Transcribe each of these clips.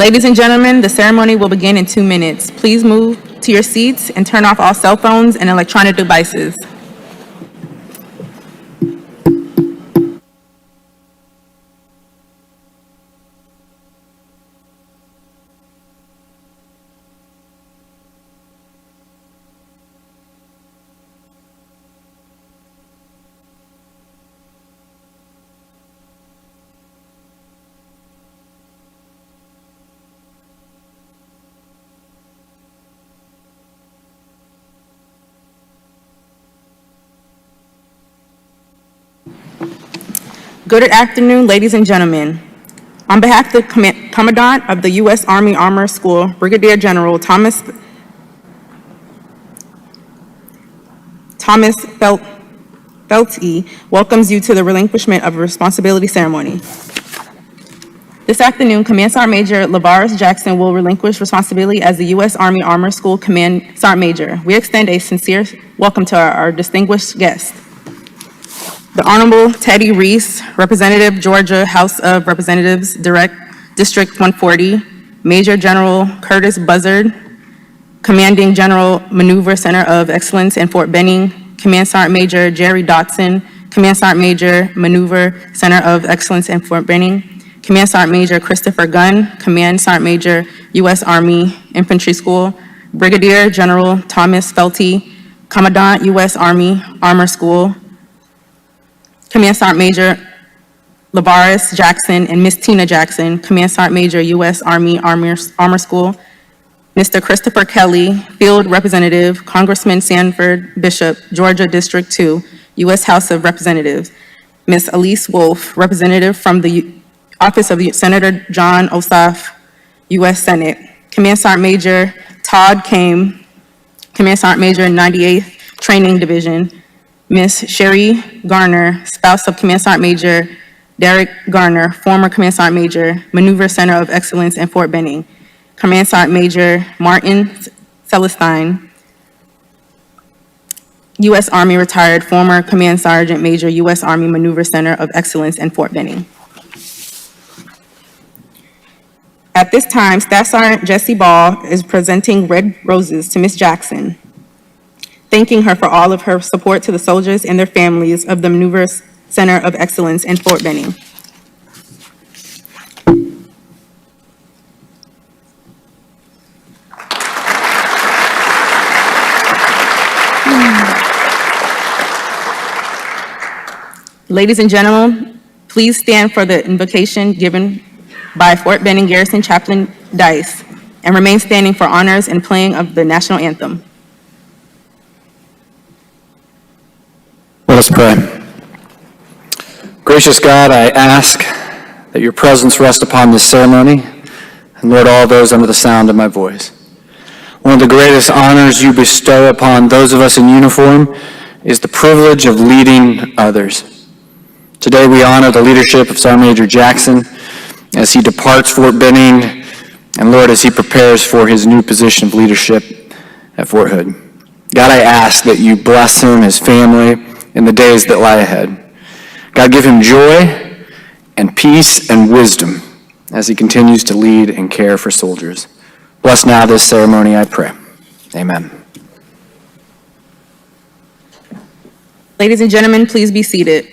Ladies and gentlemen, the ceremony will begin in 2 minutes. Please move to your seats and turn off all cell phones and electronic devices. Good afternoon, ladies and gentlemen. On behalf of the Commandant of the U.S. Army Armor School, Brigadier General Thomas Felty welcomes you to the Relinquishment of Responsibility ceremony. This afternoon, Command Sergeant Major Lavaris Jackson will relinquish responsibility as the U.S. Army Armor School Command Sergeant Major. We extend a sincere welcome to our distinguished guests. The Honorable Teddy Reese, Representative, Georgia House of Representatives, District 140, Major General Curtis Buzzard, Commanding General Maneuver Center of Excellence in Fort Benning, Command Sergeant Major Jerry Dotson, Command Sergeant Major Maneuver Center of Excellence in Fort Benning, Command Sergeant Major Christopher Gunn, Command Sergeant Major U.S. Army Infantry School, Brigadier General Thomas Felty, Commandant U.S. Army Armor School, Command Sergeant Major Lavaris Jackson and Miss Tina Jackson, Command Sergeant Major U.S. Army Armor School, Mr. Christopher Kelly, Field Representative, Congressman Sanford Bishop, Georgia District 2, U.S. House of Representatives, Miss Elise Wolf, Representative from the Office of Senator John Ossoff, U.S. Senate, Command Sergeant Major Todd Kame, Command Sergeant Major 98th Training Division, Miss Sherry Garner, spouse of Command Sergeant Major Derek Garner, former Command Sergeant Major, Maneuver Center of Excellence in Fort Benning, Command Sergeant Major Martin Celestine, U.S. Army retired, former Command Sergeant Major, U.S. Army Maneuver Center of Excellence in Fort Benning. At this time, Staff Sergeant Jesse Ball is presenting red roses to Miss Jackson, thanking her for all of her support to the soldiers and their families of the Maneuver Center of Excellence in Fort Benning. Ladies and gentlemen, please stand for the invocation given by Fort Benning Garrison Chaplain Dice and remain standing for honors and playing of the national anthem. Let us pray. Gracious God, I ask that your presence rest upon this ceremony, and Lord, all those under the sound of my voice. One of the greatest honors you bestow upon those of us in uniform is the privilege of leading others. Today we honor the leadership of Sergeant Major Jackson as he departs Fort Benning, and Lord, as he prepares for his new position of leadership at Fort Hood. God, I ask that you bless him, his family, in the days that lie ahead. God, give him joy and peace and wisdom as he continues to lead and care for soldiers. Bless now this ceremony, I pray. Amen. Ladies and gentlemen, please be seated.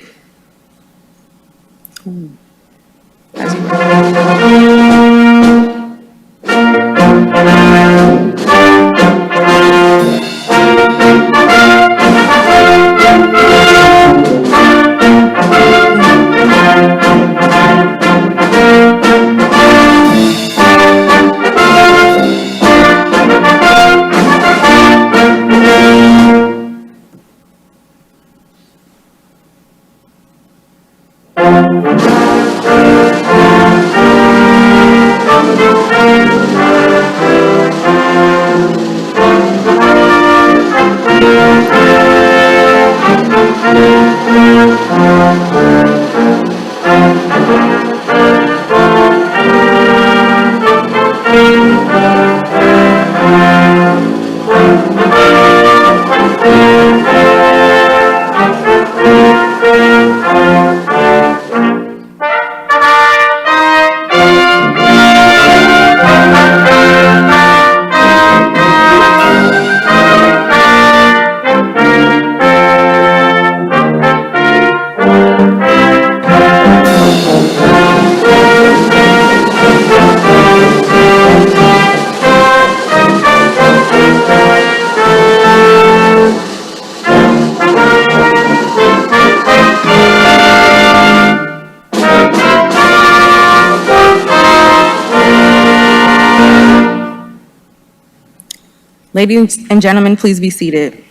Ladies and gentlemen, please be seated.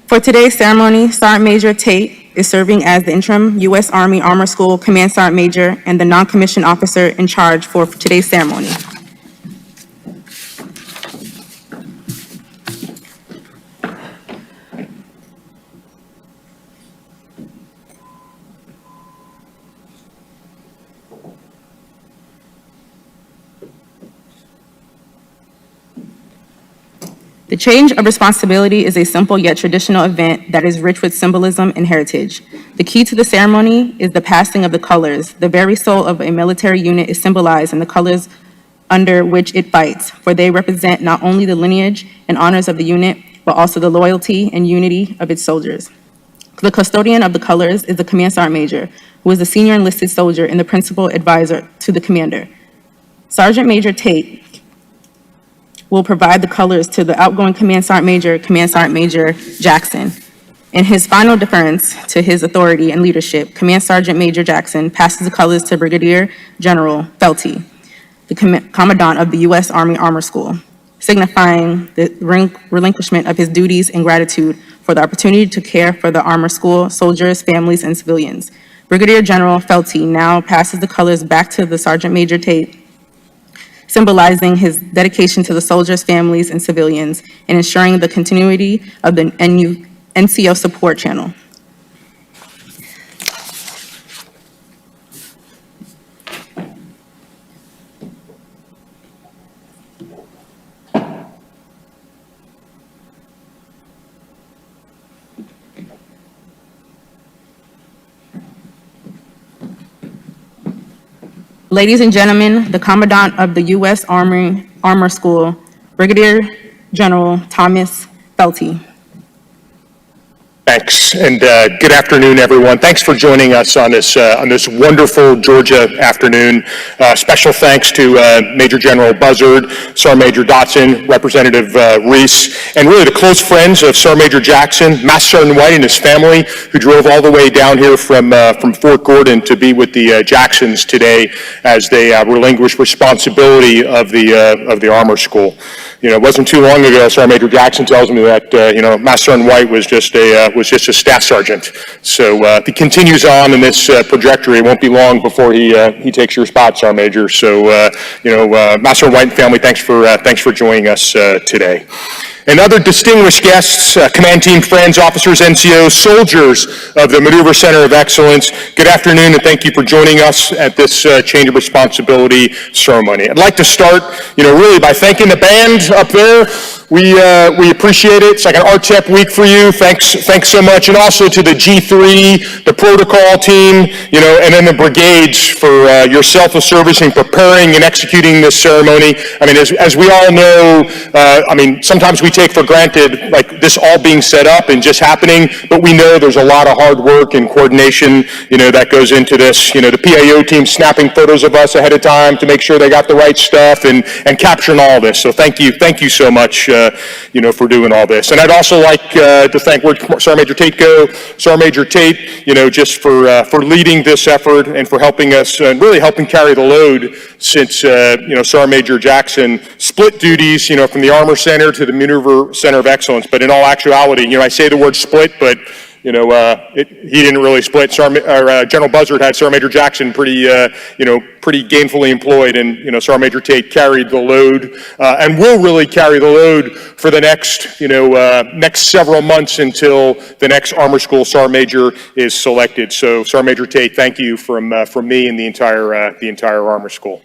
For today's ceremony, Sergeant Major Tate is serving as the interim U.S. Army Armor School Command Sergeant Major and the non-commissioned officer in charge for today's ceremony. The change of responsibility is a simple yet traditional event that is rich with symbolism and heritage. The key to the ceremony is the passing of the colors. The very soul of a military unit is symbolized in the colors under which it fights, for they represent not only the lineage and honors of the unit, but also the loyalty and unity of its soldiers. The custodian of the colors is the Command Sergeant Major, who is the senior enlisted soldier and the principal advisor to the commander. Sergeant Major Tate will provide the colors to the outgoing Command Sergeant Major Jackson. In his final deference to his authority and leadership, Command Sergeant Major Jackson passes the colors to Brigadier General Felty, the Commandant of the U.S. Army Armor School, signifying the relinquishment of his duties and gratitude for the opportunity to care for the Armor School, soldiers, families, and civilians. Brigadier General Felty now passes the colors back to the Sergeant Major Tate, symbolizing his dedication to the soldiers, families, and civilians, and ensuring the continuity of the NCO support channel. Ladies and gentlemen, the Commandant of the U.S. Army Armor School, Brigadier General Thomas Felty. Thanks, and good afternoon, everyone. Thanks for joining us on this wonderful Georgia afternoon. Special thanks to Major General Buzzard, Sergeant Major Dotson, Representative Reese, and really the close friends of Sergeant Major Jackson, Master Sergeant White and his family, who drove all the way down here from Fort Gordon to be with the Jacksons today as they relinquish responsibility of the Armor School. You know, it wasn't too long ago, Sergeant Major Jackson tells me that Master Sergeant White was just a staff sergeant. So if he continues on in this trajectory, it won't be long before he takes your spot, Sergeant Major. So Master Sergeant White and family, thanks for joining us today. And other distinguished guests, command team, friends, officers, NCOs, soldiers of the Maneuver Center of Excellence, good afternoon and thank you for joining us at this change of responsibility ceremony. I'd like to start, really by thanking the band up there. We appreciate it. It's like an RTEP week for you. Thanks so much. And also to the G3, the protocol team, and then the brigades for your self-service and preparing and executing this ceremony. I mean, as we all know, sometimes we take for granted like this all being set up and just happening, but we know there's a lot of hard work and coordination, that goes into this. The PAO team snapping photos of us ahead of time to make sure they got the right stuff and capturing all this. So thank you so much, for doing all this. And I'd also like to thank Sergeant Major Tate Sergeant Major Tate, just for leading this effort and for helping us and really helping carry the load since, Sergeant Major Jackson split duties, from the Armor Center to the Maneuver Center of Excellence. But in all actuality, I say the word split, but he didn't really split. General Buzzard had Sergeant Major Jackson pretty gainfully employed, and Sergeant Major Tate carried the load and will really carry the load for the next several months until the next Armor School Sergeant Major is selected. So Sergeant Major Tate, thank you from me and the entire Armor School.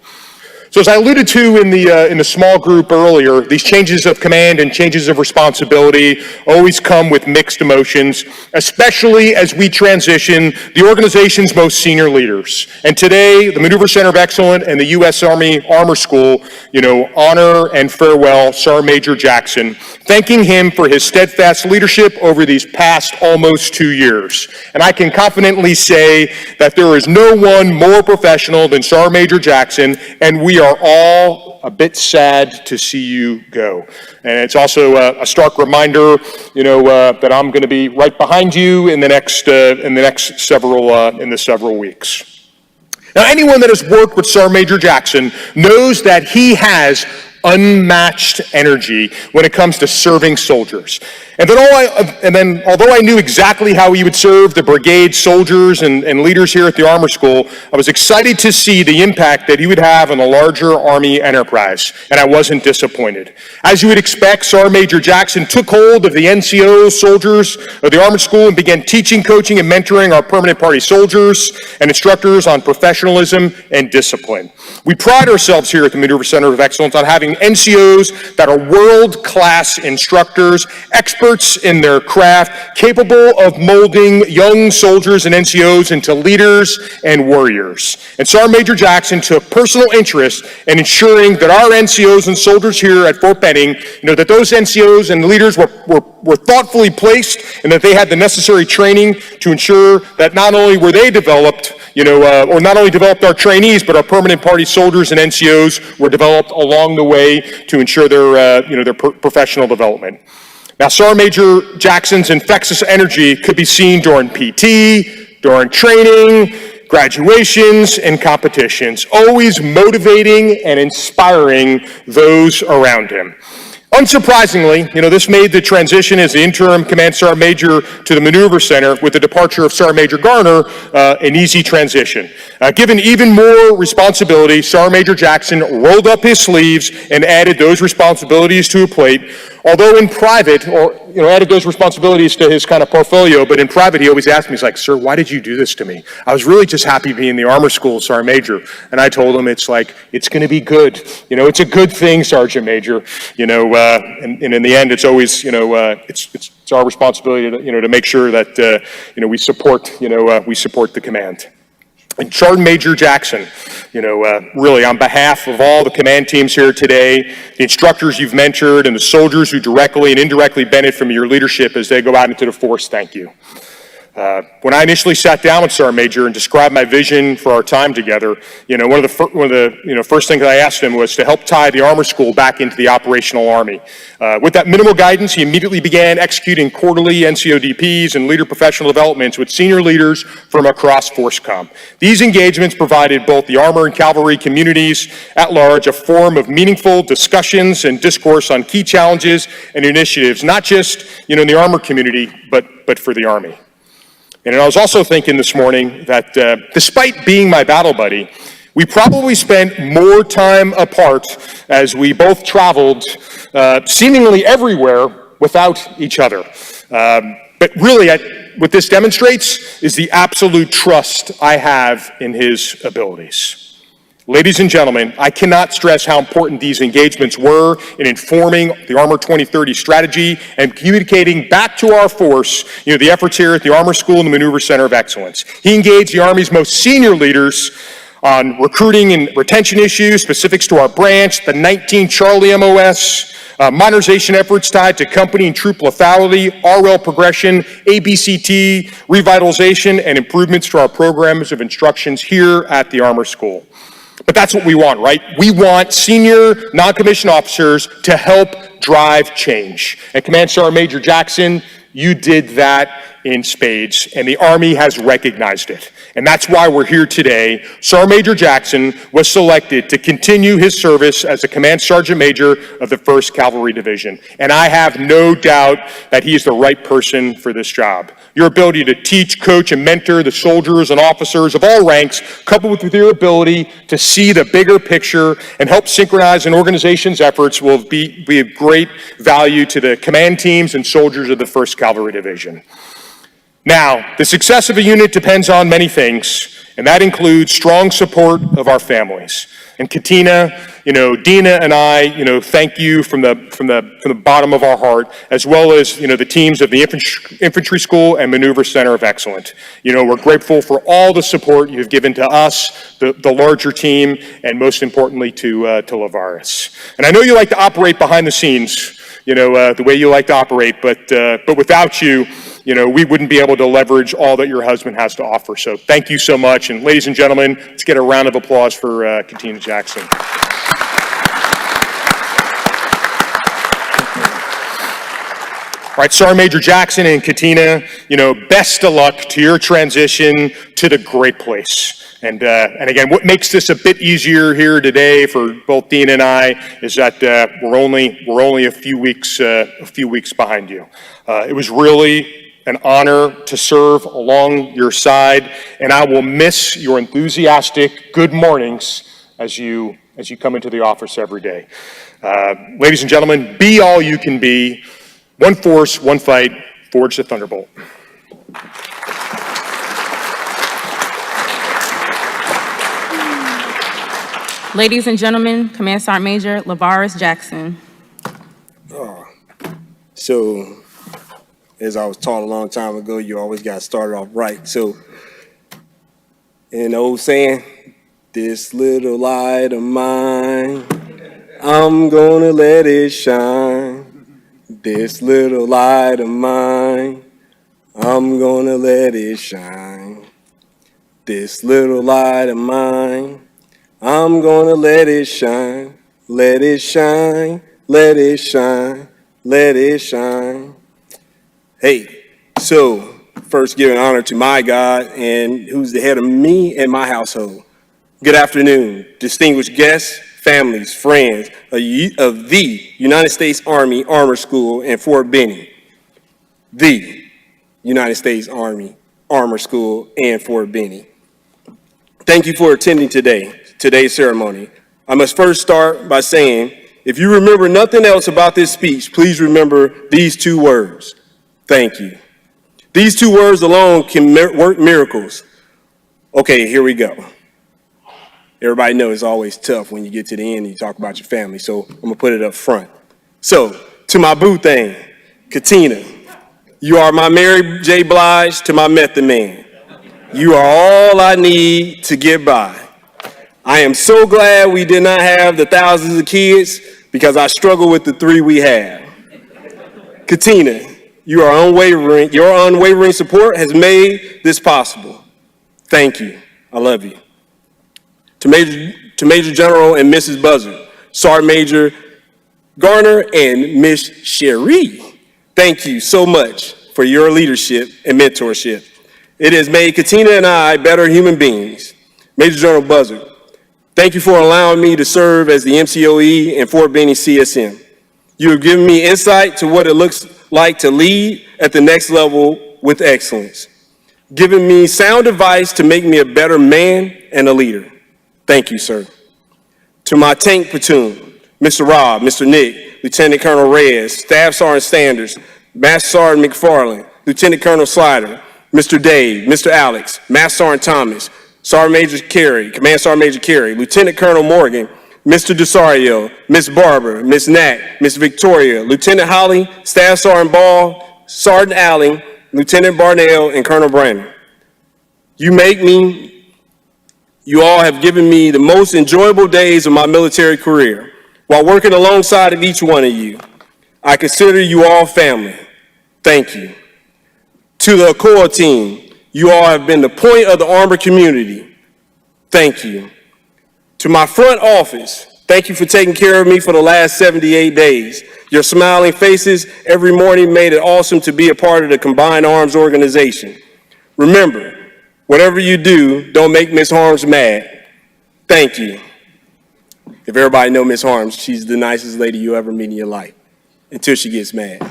So as I alluded to in the small group earlier, these changes of command and changes of responsibility always come with mixed emotions, especially as we transition the organization's most senior leaders. And today, the Maneuver Center of Excellence and the U.S. Army Armor School, honor and farewell Sergeant Major Jackson, thanking him for his steadfast leadership over these past almost 2 years. And I can confidently say that there is no one more professional than Sergeant Major Jackson, and we are all a bit sad to see you go. And it's also a stark reminder, that I'm going to be right behind you in the next several weeks. Now, anyone that has worked with Sergeant Major Jackson knows that he has unmatched energy when it comes to serving soldiers. And then, although I knew exactly how he would serve the brigade soldiers and leaders here at the Armor School, I was excited to see the impact that he would have on the larger Army enterprise, and I wasn't disappointed. As you would expect, Sergeant Major Jackson took hold of the NCO soldiers of the Armor School and began teaching, coaching, and mentoring our permanent party soldiers and instructors on professionalism and discipline. We pride ourselves here at the Maneuver Center of Excellence on having NCOs that are world-class instructors, experts in their craft, capable of molding young soldiers and NCOs into leaders and warriors. And Sergeant Major Jackson took personal interest in ensuring that our NCOs and soldiers here at Fort Benning, that those NCOs and leaders were thoughtfully placed and that they had the necessary training to ensure that not only were they developed, or not only developed our trainees, but our permanent party soldiers and NCOs were developed along the way to ensure their professional development. Now, Sergeant Major Jackson's infectious energy could be seen during PT, during training, graduations, and competitions, always motivating and inspiring those around him. Unsurprisingly, this made the transition as the interim Command Sergeant Major to the Maneuver Center with the departure of Sergeant Major Garner an easy transition. Given even more responsibility, Sergeant Major Jackson rolled up his sleeves and added those responsibilities to a plate. Although in private, added those responsibilities to his kind of portfolio, but in private he always asked me, he's like, "Sir, why did you do this to me? I was really just happy being in the Armor School, Sergeant Major." And I told him, it's going to be good. It's a good thing, Sergeant Major. And in the end, it's always, it's our responsibility to make sure that, we support the command. And Sergeant Major Jackson, really on behalf of all the command teams here today, the instructors you've mentored, and the soldiers who directly and indirectly benefit from your leadership as they go out into the force, thank you. When I initially sat down with Sergeant Major and described my vision for our time together, one of the first things I asked him was to help tie the Armor School back into the operational Army. With that minimal guidance, he immediately began executing quarterly NCODPs and leader professional developments with senior leaders from across ForceCom. These engagements provided both the Armor and Cavalry communities at large a forum of meaningful discussions and discourse on key challenges and initiatives, not just in the Armor community, but for the Army. And I was also thinking this morning that despite being my battle buddy, we probably spent more time apart as we both traveled seemingly everywhere without each other. But really, what this demonstrates is the absolute trust I have in his abilities. Ladies and gentlemen, I cannot stress how important these engagements were in informing the Armor 2030 strategy and communicating back to our force, the efforts here at the Armor School and the Maneuver Center of Excellence. He engaged the Army's most senior leaders on recruiting and retention issues, specifics to our branch, the 19 Charlie MOS, modernization efforts tied to company and troop lethality, RL progression, ABCT, revitalization, and improvements to our programs of instructions here at the Armor School. But that's what we want, right? We want senior non-commissioned officers to help drive change. And Command Sergeant Major Jackson, you did that in spades, and the Army has recognized it. And that's why we're here today. Sergeant Major Jackson was selected to continue his service as a Command Sergeant Major of the 1st Cavalry Division. And I have no doubt that he is the right person for this job. Your ability to teach, coach, and mentor the soldiers and officers of all ranks, coupled with your ability to see the bigger picture and help synchronize an organization's efforts, will be of great value to the command teams and soldiers of the 1st Cavalry Division. Now, the success of a unit depends on many things, and that includes strong support of our families. And Katina, Dina and I, thank you from the bottom of our heart, as well as, the teams of the Infantry School and Maneuver Center of Excellence. We're grateful for all the support you've given to us, the larger team, and most importantly to Lavaris. And I know you like to operate behind the scenes, the way you like to operate, but without you, we wouldn't be able to leverage all that your husband has to offer. So thank you so much. And ladies and gentlemen, let's get a round of applause for Katina Jackson. All right, Sergeant Major Jackson and Katina, best of luck to your transition to the great place. And again, what makes this a bit easier here today for both Dean and I is that we're only a few weeks behind you. It was really an honor to serve along your side, and I will miss your enthusiastic good mornings as you come into the office every day. Ladies and gentlemen, be all you can be. One force, one fight, forge the Thunderbolt. Ladies and gentlemen, Command Sergeant Major LaVaris Jackson. So, as I was taught a long time ago, you always got to start off right. So, in the old saying, this little light of mine, I'm gonna let it shine. This little light of mine, I'm gonna let it shine. This little light of mine, I'm gonna let it shine. Let it shine, let it shine, let it shine. Hey, so first giving honor to my God and who's the head of me and my household. Good afternoon, distinguished guests, families, friends of the United States Army Armor School in Fort Benning. The United States Army Armor School in Fort Benning. Thank you for attending today's ceremony. I must first start by saying, if you remember nothing else about this speech, please remember these two words. Thank you. These two words alone can work miracles. Okay, here we go. Everybody knows it's always tough when you get to the end and you talk about your family, so I'm gonna put it up front. So, to my boo thing, Katina, you are my Mary J. Blige to my Method Man. You are all I need to get by. I am so glad we did not have the thousands of kids because I struggle with the 3 we have. Katina, your unwavering support has made this possible. Thank you. I love you. To Major General and Mrs. Buzzard, Sergeant Major Garner, and Miss Cherie, thank you so much for your leadership and mentorship. It has made Katina and I better human beings. Major General Buzzard, thank you for allowing me to serve as the MCoE and Fort Benning CSM. You have given me insight to what it looks like to lead at the next level with excellence, giving me sound advice to make me a better man and a leader. Thank you, sir. To my tank platoon, Mr. Rob, Mr. Nick, Lieutenant Colonel Reyes, Staff Sergeant Sanders, Master Sergeant McFarland, Lieutenant Colonel Slider, Mr. Dave, Mr. Alex, Master Sergeant Thomas, Sergeant Major Carey, Command Sergeant Major Carey, Lieutenant Colonel Morgan, Mr. DeSario, Miss Barber, Miss Knack, Miss Victoria, Lieutenant Holly, Staff Sergeant Ball, Sergeant Allen, Lieutenant Barnell, and Colonel Brandon. You all have given me the most enjoyable days of my military career while working alongside of each one of you. I consider you all family. Thank you. To the ACOA team, you all have been the point of the Armor community. Thank you. To my front office, thank you for taking care of me for the last 78 days. Your smiling faces every morning made it awesome to be a part of the Combined Arms organization. Remember, whatever you do, don't make Miss Harms mad. Thank you. If everybody know Miss Harms, she's the nicest lady you ever meet in your life, until she gets mad.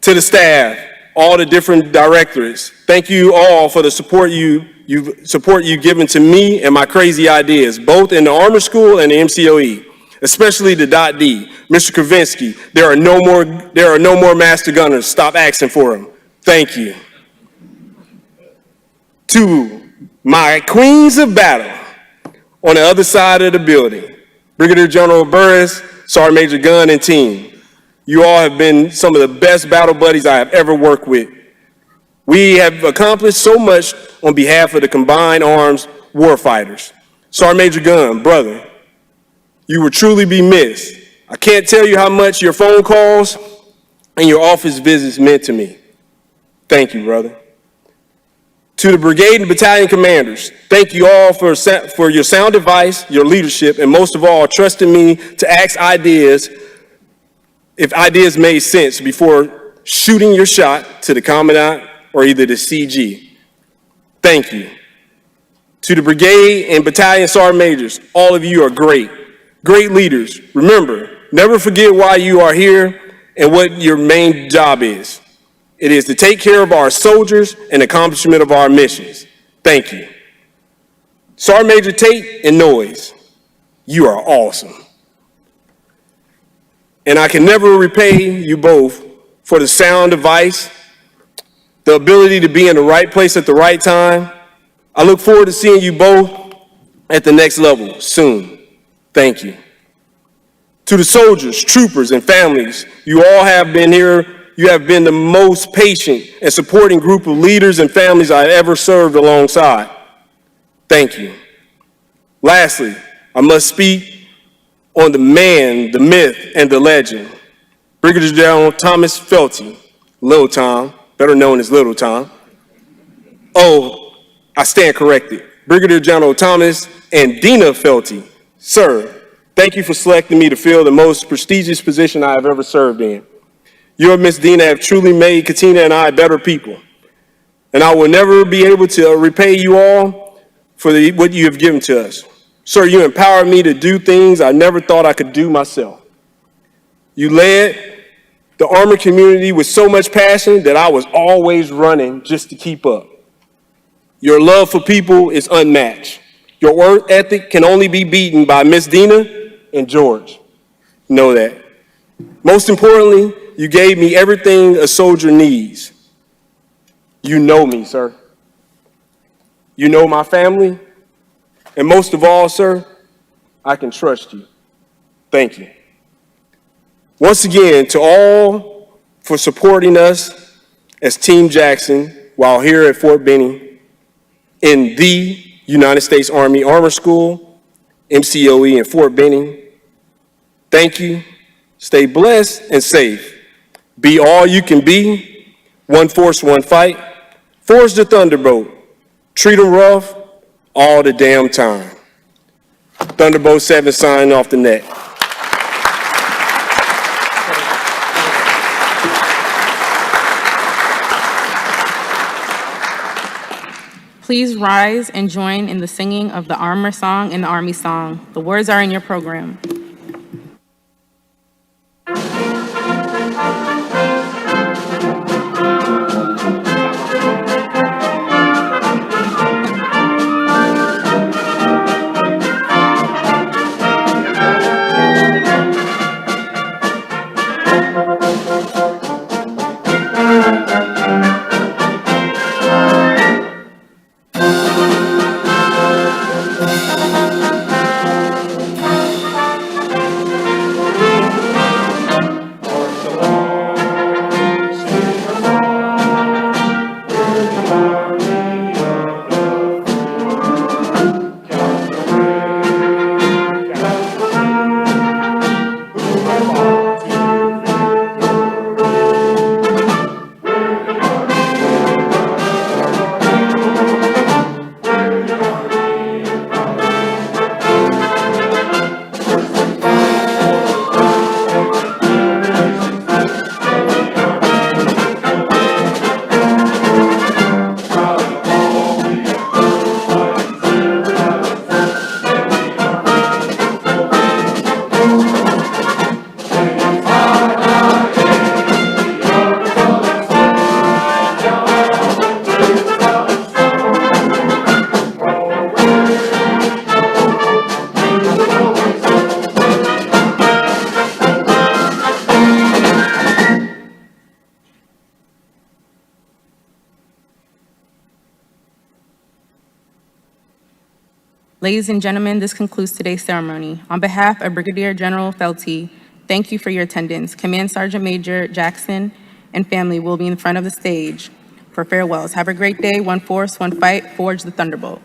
To the staff, all the different directorates, thank you all for the support you've given to me and my crazy ideas, both in the Armor School and the MCoE, especially the .D. Mr. Kravinsky, there are no more master gunners. Stop asking for them. Thank you. To my queens of battle on the other side of the building, Brigadier General Burris, Sergeant Major Gunn, and team. You all have been some of the best battle buddies I have ever worked with. We have accomplished so much on behalf of the Combined Arms warfighters. Sergeant Major Gunn, brother, you will truly be missed. I can't tell you how much your phone calls and your office visits meant to me. Thank you, brother. To the brigade and battalion commanders, thank you all for your sound advice, your leadership, and most of all, trusting me to ask ideas if ideas made sense before shooting your shot to the Commandant or either the CG. Thank you. To the brigade and battalion sergeant majors, all of you are great leaders. Remember, never forget why you are here and what your main job is. It is to take care of our soldiers and accomplishment of our missions. Thank you. Sergeant Major Tate and Noyes, you are awesome. And I can never repay you both for the sound advice, the ability to be in the right place at the right time. I look forward to seeing you both at the next level soon. Thank you. To the soldiers, troopers, and families, you all have been here. You have been the most patient and supporting group of leaders and families I've ever served alongside. Thank you. Lastly, I must speak on the man, the myth, and the legend, Brigadier General Thomas Felty, Little Tom, better known as Little Tom. Oh, I stand corrected. Brigadier General Thomas and Dina Felty. Sir, thank you for selecting me to fill the most prestigious position I have ever served in. You and Miss Dina have truly made Katina and I better people. And I will never be able to repay you all for what you have given to us. Sir, you empowered me to do things I never thought I could do myself. You led the Army community with so much passion that I was always running just to keep up. Your love for people is unmatched. Your work ethic can only be beaten by Miss Dina and George. Know that. Most importantly, you gave me everything a soldier needs. You know me, sir. You know my family. And most of all, sir, I can trust you. Thank you. Once again, to all for supporting us as Team Jackson while here at Fort Benning in the United States Army Armor School, MCoE in Fort Benning. Thank you. Stay blessed and safe. Be all you can be. One force, one fight. Forge the Thunderbolt. Treat them rough all the damn time. Thunderbolt 7 signing off the net. Please rise and join in the singing of the Armor Song and the Army Song. The words are in your program. Ladies and gentlemen, this concludes today's ceremony. On behalf of Brigadier General Felty, thank you for your attendance. Command Sergeant Major Jackson and family will be in front of the stage for farewells. Have a great day. One force, one fight. Forge the Thunderbolt.